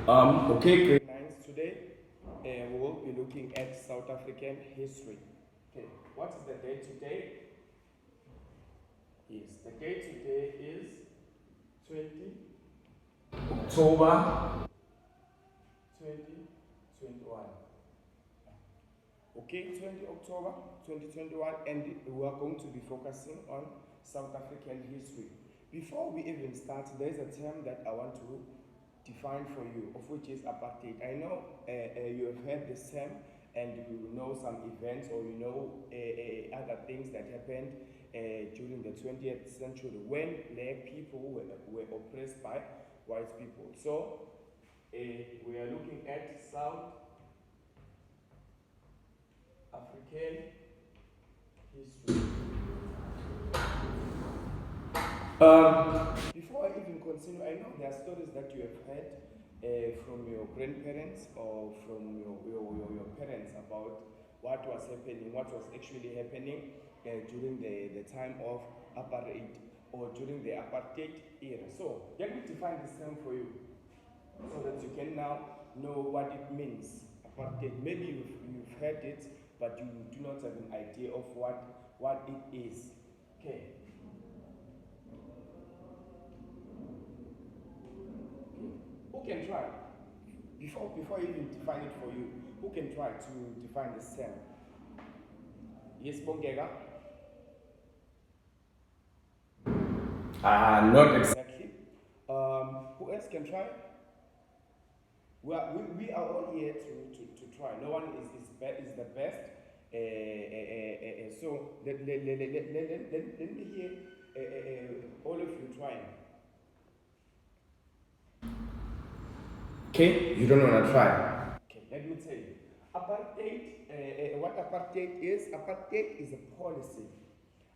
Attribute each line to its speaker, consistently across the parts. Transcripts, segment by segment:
Speaker 1: Okay, grade 9s today. We will be looking at South African history. Okay, what is the date today? Yes, the date today is 20 October 2021. Okay, 20 October 2021, and we are going to be focusing on South African history. Before we even start, there's a term that I want to define for you, of which is apartheid. I know you have heard this term, and you know some events, or you know other things that happened during the 20th century when black people were oppressed by white people. So we are looking at South African history. Before I even continue, I know there are stories that you have heard from your grandparents or from your parents about what was happening, what was actually happening during the time of apartheid or during the apartheid era. So let me define this term for you so that you can now know what it means. Apartheid. Maybe you've heard it, but you do not have an idea of what it is. Okay. Who can try? Before I even define it for you, who can try to define this term? Yes, Bongega? Not exactly. Who else can try? We are all here to try. No one is the best. So let me hear all of you trying. Okay, you don't want to try. Okay, let me tell you. Apartheid, what apartheid is a policy.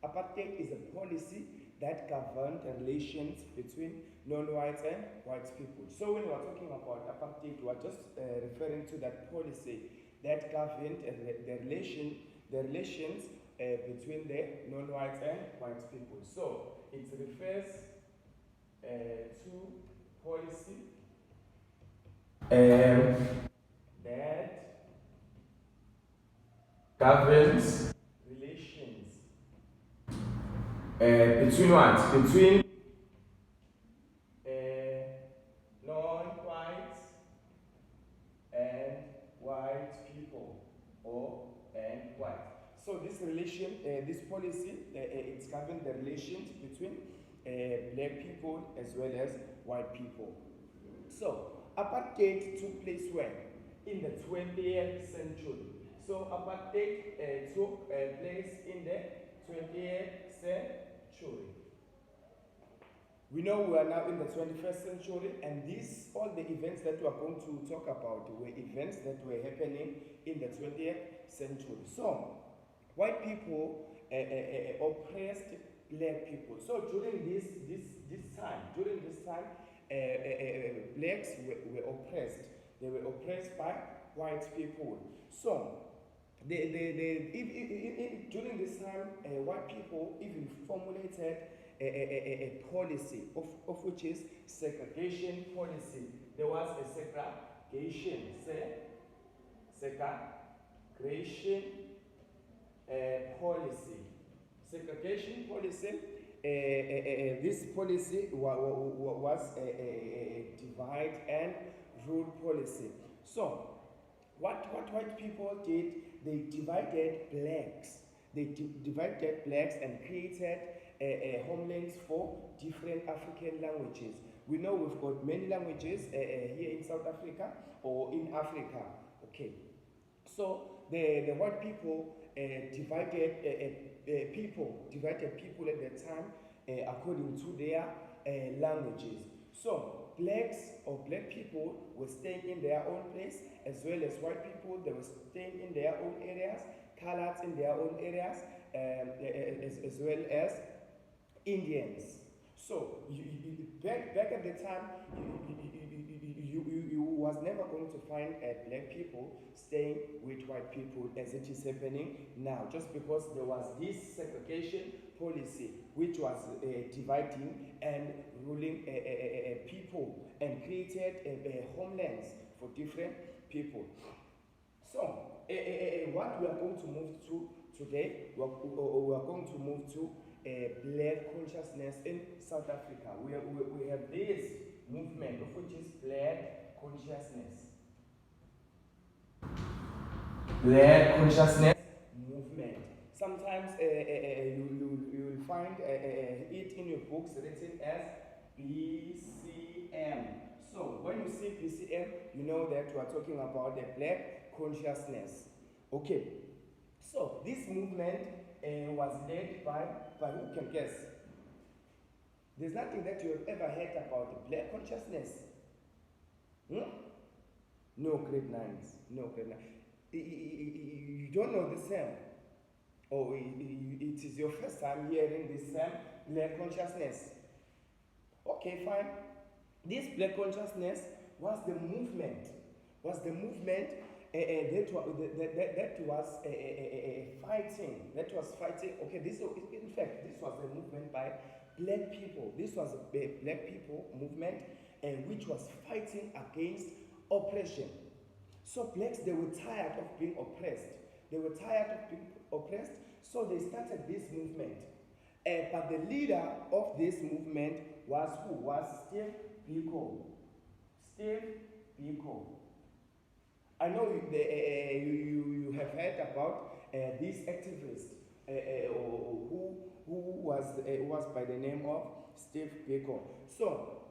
Speaker 1: Apartheid is a policy that governed relations between non-whites and white people. So when we are talking about apartheid, we are just referring to that policy that governed the relations between the non-whites and white people. So it refers to policy that governs relations between what? Between non-white and white people, and white. So this relation, this policy, it's governing the relations between black people as well as white people. So apartheid took place when? In the 20th century. So apartheid took place in the 20th century. We know we are now in the 21st century, and all the events that we are going to talk about were events that were happening in the 20th century. So, white people oppressed black people. So during this time, blacks were oppressed. They were oppressed by white people. So, during this time, white people even formulated a policy of which is segregation policy. There was a segregation policy. Segregation policy. This policy was a divide and rule policy. So, what white people did, they divided blacks. They divided blacks and created homelands for different African languages. We know we've got many languages here in South Africa or in Africa. Okay, so the white people divided people at that time according to their languages. So blacks or black people were staying in their own place, as well as white people, they were staying in their own areas, coloreds in their own areas, as well as Indians. So back at the time, you was never going to find black people staying with white people as it is happening now, just because there was this segregation policy, which was dividing and ruling people and created homelands for different people. So, what we are going to move to today, we are going to move to Black consciousness in South Africa. We have this movement, of which is Black consciousness. Black consciousness movement. Sometimes you will find it in your books written as BCM. So when you see BCM, you know that we are talking about the Black consciousness. Okay. So this movement was led by who can guess? There's nothing that you have ever heard about the Black consciousness. No grade 9s. No grade 9. You don't know this term. Or it is your first time hearing this term, Black consciousness. Okay, fine. This Black consciousness was the movement. That was fighting. Okay, this was a movement by Black people. This was a Black people movement, which was fighting against oppression. So blacks, they were tired of being oppressed. So they started this movement. But the leader of this movement was who? Was Steve Biko. I know you have heard about this activist who was by the name of Steve Biko. So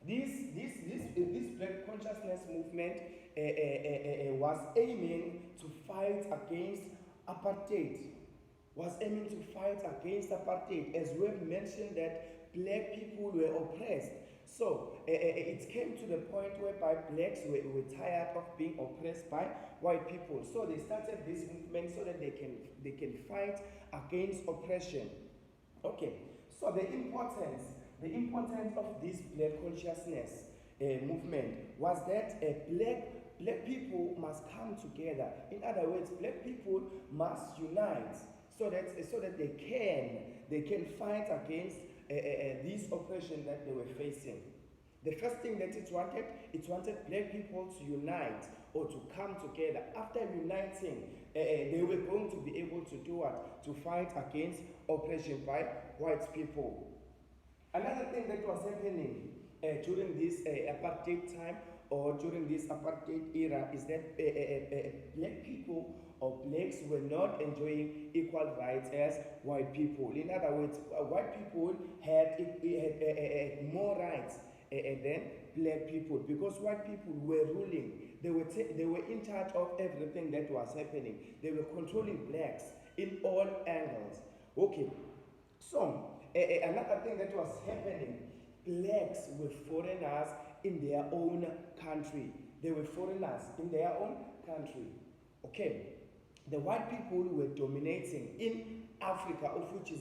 Speaker 1: this Black consciousness movement was aiming to fight against apartheid. As we have mentioned that Black people were oppressed. So it came to the point whereby blacks were tired of being oppressed by white people. So they started this movement so that they can fight against oppression. Okay. So the importance of this Black consciousness movement was that black people must come together. In other words, Black people must unite so that they can fight against this oppression that they were facing. The first thing that it wanted Black people to unite or to come together. After uniting, they were going to be able to do what? To fight against oppression by white people. Another thing that was happening during this apartheid time or during this apartheid era is that Black people or blacks were not enjoying equal rights as white people. In other words, white people had more rights than Black people, because white people were ruling. They were in charge of everything that was happening. They were controlling blacks in all angles. Okay, so another thing that was happening, blacks were foreigners in their own country. Okay. The white people were dominating in Africa, of which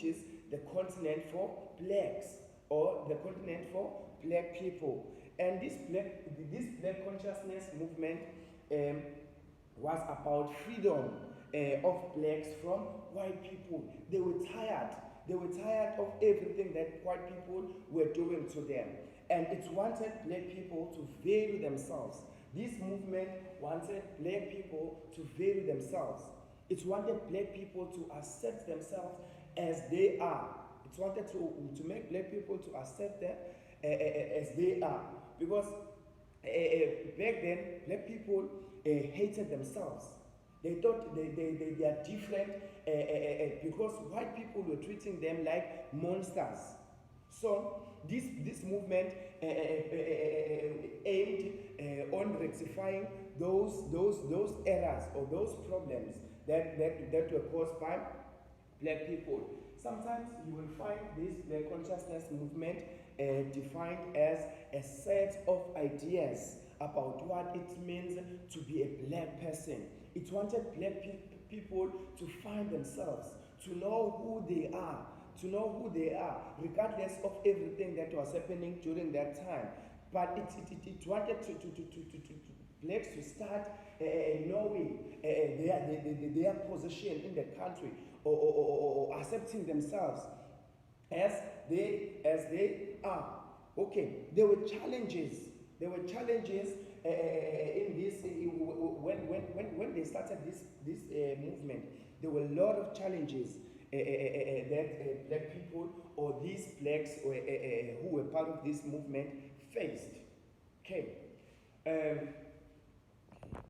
Speaker 1: is the continent for blacks or the continent for Black people. And this Black consciousness movement was about freedom of blacks from white people. They were tired of everything that white people were doing to them, and it wanted Black people to value themselves. This movement wanted Black people to value themselves. It wanted Black people to accept themselves as they are. It wanted to make Black people to accept them as they are. Because back then, Black people hated themselves. They thought they are different because white people were treating them like monsters. So this movement aimed on rectifying those errors or those problems that were caused by Black people. Sometimes you will find this Black consciousness movement defined as a set of ideas about what it means to be a Black person. It wanted Black people to find themselves, to know who they are, regardless of everything that was happening during that time. But it wanted to blacks to start knowing their position in the country, or accepting themselves as they are. Okay, there were challenges. There were challenges in this when they started this movement. There were a lot of challenges that black people or these blacks who were part of this movement faced. Okay.